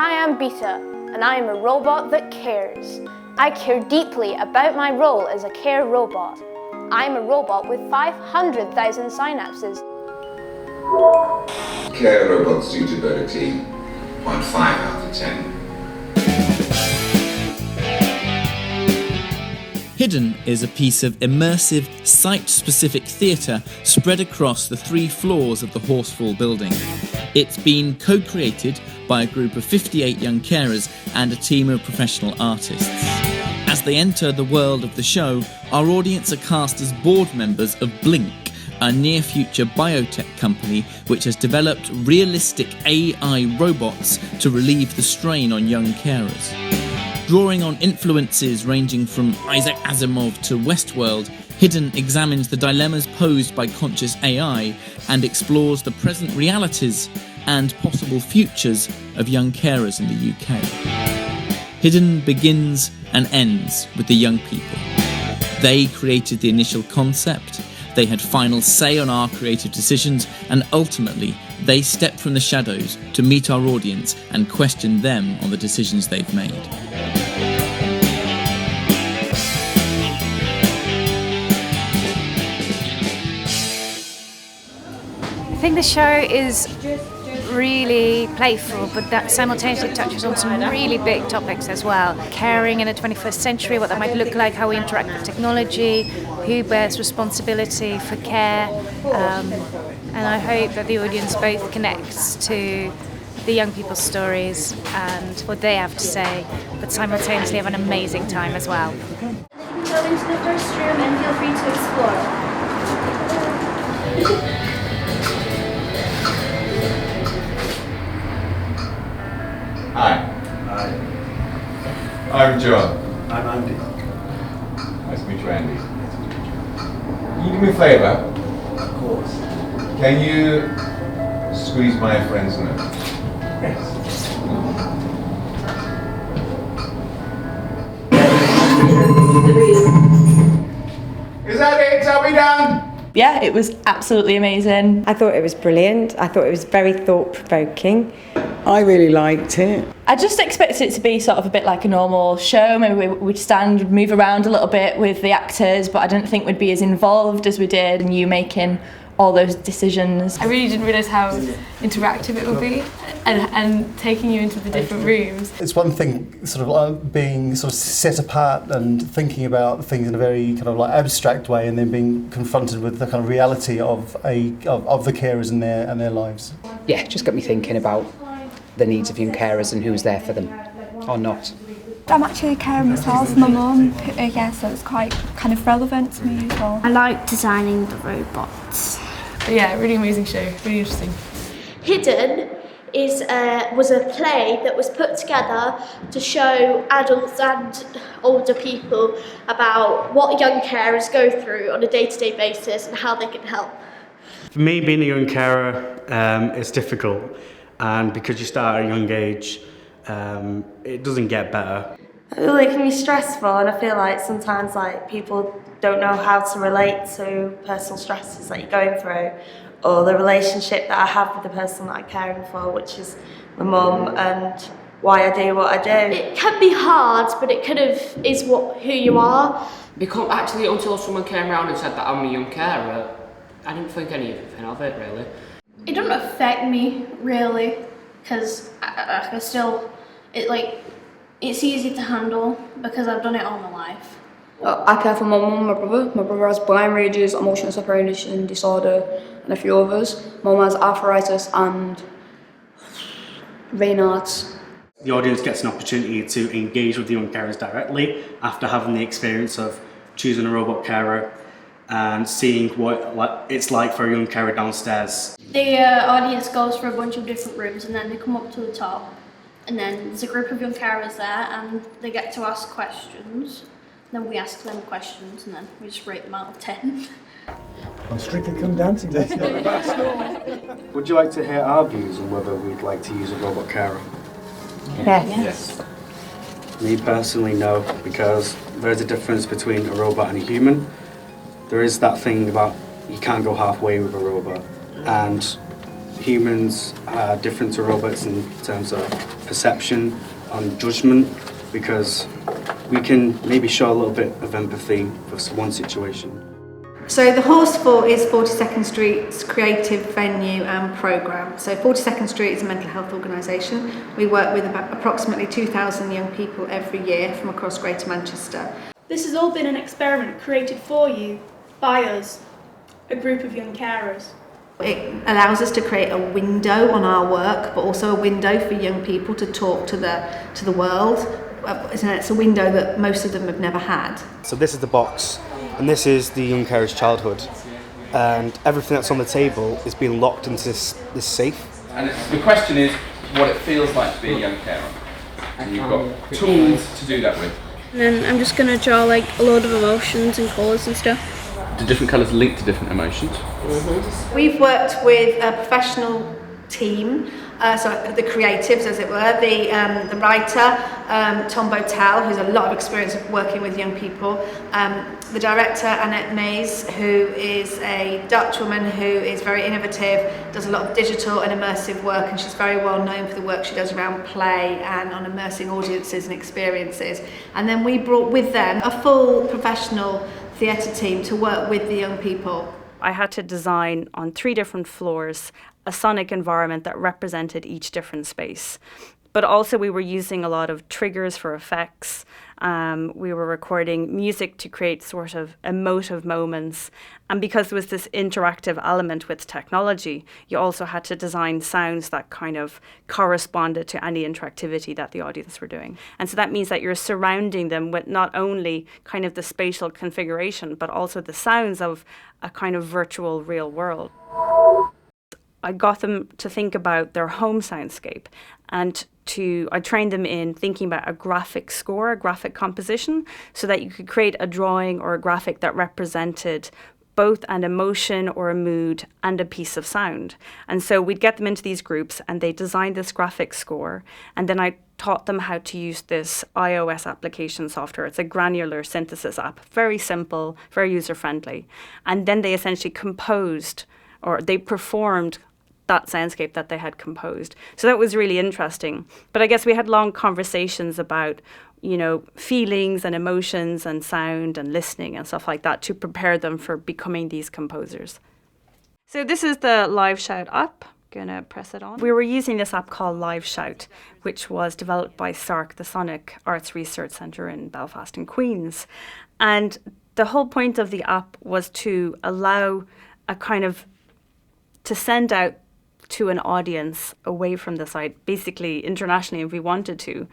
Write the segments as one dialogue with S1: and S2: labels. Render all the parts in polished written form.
S1: I am Beta, and I am a robot that cares. I care deeply about my role as a care robot. I am a robot with 500,000 synapses.
S2: Care robot suitability, 0.5 out of 10.
S3: Hidden is a piece of immersive, site-specific theatre spread across the 3 floors of the Horsefall building. It's been co-created by a group of 58 young carers and a team of professional artists. As they enter the world of the show, our audience are cast as board members of Blink, a near-future biotech company which has developed realistic AI robots to relieve the strain on young carers. Drawing on influences ranging from Isaac Asimov to Westworld, Hidden examines the dilemmas posed by conscious AI and explores the present realities and possible futures of young carers in the UK. Hidden begins and ends with the young people. They created the initial concept, they had final say on our creative decisions, and ultimately they stepped from the shadows to meet our audience and question them on the decisions they've made.
S4: I think the show is really playful, but that simultaneously touches on some really big topics as well. Caring in the 21st century, what that might look like, how we interact with technology, who bears responsibility for care, and I hope that the audience both connects to the young people's stories and what they have to say, but simultaneously have an amazing time as well.
S5: Go into the first room and feel free to explore.
S2: Hi.
S6: Hi.
S2: I'm John.
S6: I'm Andy.
S2: Nice to meet you, Andy. Can you do me a favour?
S6: Of course.
S2: Can you squeeze my friend's nose?
S6: Yes.
S2: Is that it? Are we done?
S7: Yeah, it was absolutely amazing.
S8: I thought it was brilliant. I thought it was very thought-provoking.
S9: I really liked it.
S7: I just expected it to be sort of a bit like a normal show. Maybe we'd stand, move around a little bit with the actors, but I didn't think we'd be as involved as we did in you making all those decisions.
S10: I really didn't realise how interactive it would be and taking you into the different rooms.
S6: It's one thing sort of being sort of set apart and thinking about things in a very kind of like abstract way, and then being confronted with the kind of reality of the carers and their lives.
S11: Yeah, just got me thinking about the needs of young carers and who's there for them or not.
S12: I'm actually a carer myself, my mum, so it's quite kind of relevant to me as well.
S5: I like designing the robots.
S10: But yeah, really amazing show, really interesting.
S5: Hidden was a play that was put together to show adults and older people about what young carers go through on a day-to-day basis and how they can help.
S13: For me, being a young carer, it's difficult, and because you start at a young age, it doesn't get better.
S14: I feel like it can be stressful, and I feel like sometimes people don't know how to relate to personal stresses that you're going through, or the relationship that I have with the person that I'm caring for, which is my mum, and why I do what I do.
S5: It can be hard, but it kind of is who you are.
S15: Because actually, until someone came around and said that I'm a young carer, I didn't think anything of it really.
S16: It doesn't affect me really, because I can still, it's easy to handle because I've done it all my life.
S17: I care for my mum and my brother. My brother has blind rages, emotional separation disorder, and a few others. Mum has arthritis and Raynaud's.
S13: The audience gets an opportunity to engage with the young carers directly after having the experience of choosing a robot carer and seeing what it's like for a young carer downstairs.
S16: The audience goes for a bunch of different rooms, and then they come up to the top, and then there's a group of young carers there, and they get to ask questions. Then we ask them questions, and then we just rate them out of 10.
S6: I'm strictly come down to this.
S13: Would you like to hear our views on whether we'd like to use a robot carer?
S8: Yes.
S13: Me personally, no, because there's a difference between a robot and a human. There is that thing about you can't go halfway with a robot, and humans are different to robots in terms of perception and judgment, because we can maybe show a little bit of empathy for one situation.
S18: So the Horseful is 42nd Street's creative venue and programme. So 42nd Street is a mental health organisation. We work with about approximately 2,000 young people every year from across Greater Manchester.
S19: This has all been an experiment created for you, by us, a group of young carers.
S18: It allows us to create a window on our work, but also a window for young people to talk to the world. It's a window that most of them have never had.
S13: So this is the box, and this is the young carer's childhood, and everything that's on the table is being locked into this safe.
S2: And the question is what it feels like to be a young carer, and you've got tools to do that with.
S16: And then I'm just going to draw like a load of emotions and colours and stuff.
S2: Do different colours link to different emotions?
S18: We've worked with a professional team, so the creatives, as it were, the writer, Tom Bowtell, who's a lot of experience of working with young people, the director, Annette Mees, who is a Dutch woman who is very innovative, does a lot of digital and immersive work, and she's very well known for the work she does around play and on immersing audiences and experiences. And then we brought with them a full professional theatre team to work with the young people.
S20: I had to design on 3 different floors a sonic environment that represented each different space. But also we were using a lot of triggers for effects. We were recording music to create sort of emotive moments. And because there was this interactive element with technology, you also had to design sounds that kind of corresponded to any interactivity that the audience were doing. And so that means that you're surrounding them with not only kind of the spatial configuration, but also the sounds of a kind of virtual real world. I got them to think about their home soundscape, and I trained them in thinking about a graphic score, a graphic composition, so that you could create a drawing or a graphic that represented both an emotion or a mood and a piece of sound. And so we'd get them into these groups and they designed this graphic score, and then I taught them how to use this iOS application software. It's a granular synthesis app, very simple, very user-friendly. And then they essentially composed, or they performed that soundscape that they had composed. So that was really interesting. But I guess we had long conversations about, feelings and emotions and sound and listening and stuff like that to prepare them for becoming these composers. So this is the Live Shout app. Gonna press it on. We were using this app called Live Shout, which was developed by SARC, the Sonic Arts Research Centre in Belfast and Queens. And the whole point of the app was to allow to send out to an audience away from the site, basically internationally if we wanted to,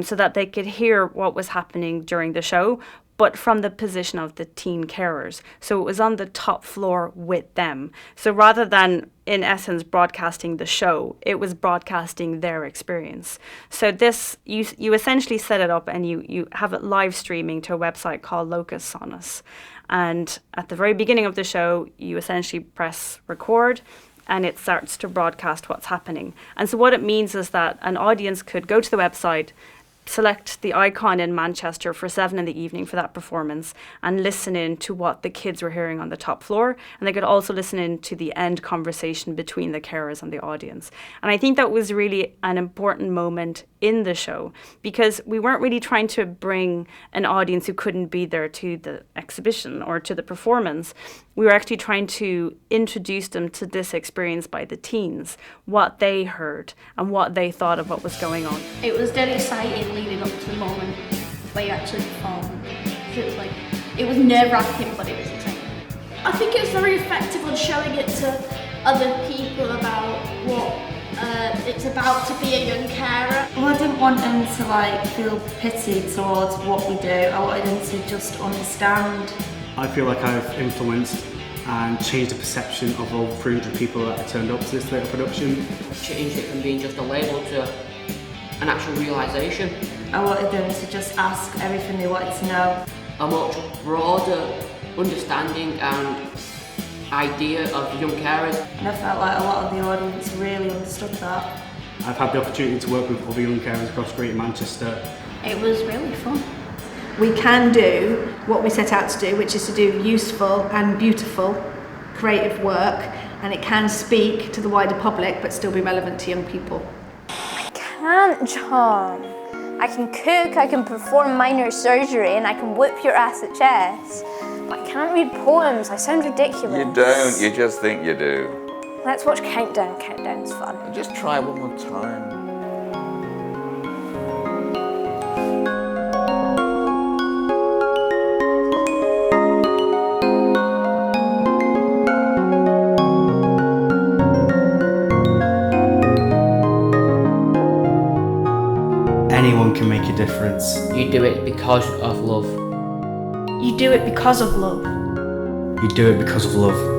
S20: so that they could hear what was happening during the show, but from the position of the teen carers. So it was on the top floor with them. So rather than, in essence, broadcasting the show, it was broadcasting their experience. So this, you essentially set it up and you have it live streaming to a website called Locus Sonus. And at the very beginning of the show, you essentially press record, and it starts to broadcast what's happening. And so what it means is that an audience could go to the website, select the icon in Manchester for 7 p.m. for that performance, and listen in to what the kids were hearing on the top floor. And they could also listen in to the end conversation between the carers and the audience. And I think that was really an important moment in the show, because we weren't really trying to bring an audience who couldn't be there to the exhibition or to the performance. We were actually trying to introduce them to this experience by the teens, what they heard and what they thought of what was going on.
S16: It was dead exciting leading up to the moment where you actually performed. It was nerve-wracking, but it was exciting.
S5: I think it was very effective on showing it to other people about what it's about to be a young carer.
S14: Well, I didn't want them to feel pity towards what we do. I wanted them to just understand.
S13: I feel like I've influenced and changed the perception of all 300 people that turned up to this theatre production.
S15: Changed it from being just a label to an actual realisation.
S14: I wanted them to just ask everything they wanted to know.
S15: A much broader understanding and idea of young carers.
S14: And I felt like a lot of the audience really understood that.
S13: I've had the opportunity to work with other young carers across Greater Manchester.
S16: It was really fun.
S18: We can do what we set out to do, which is to do useful and beautiful creative work, and it can speak to the wider public but still be relevant to young people.
S1: Can't, John. I can cook, I can perform minor surgery, and I can whoop your ass at chess. But I can't read poems, I sound ridiculous.
S21: You don't, you just think you do.
S1: Let's watch Countdown. Countdown's fun.
S21: Just try one more time.
S13: Anyone can make a difference.
S15: You do it because of love.
S19: You do it because of love.
S13: You do it because of love.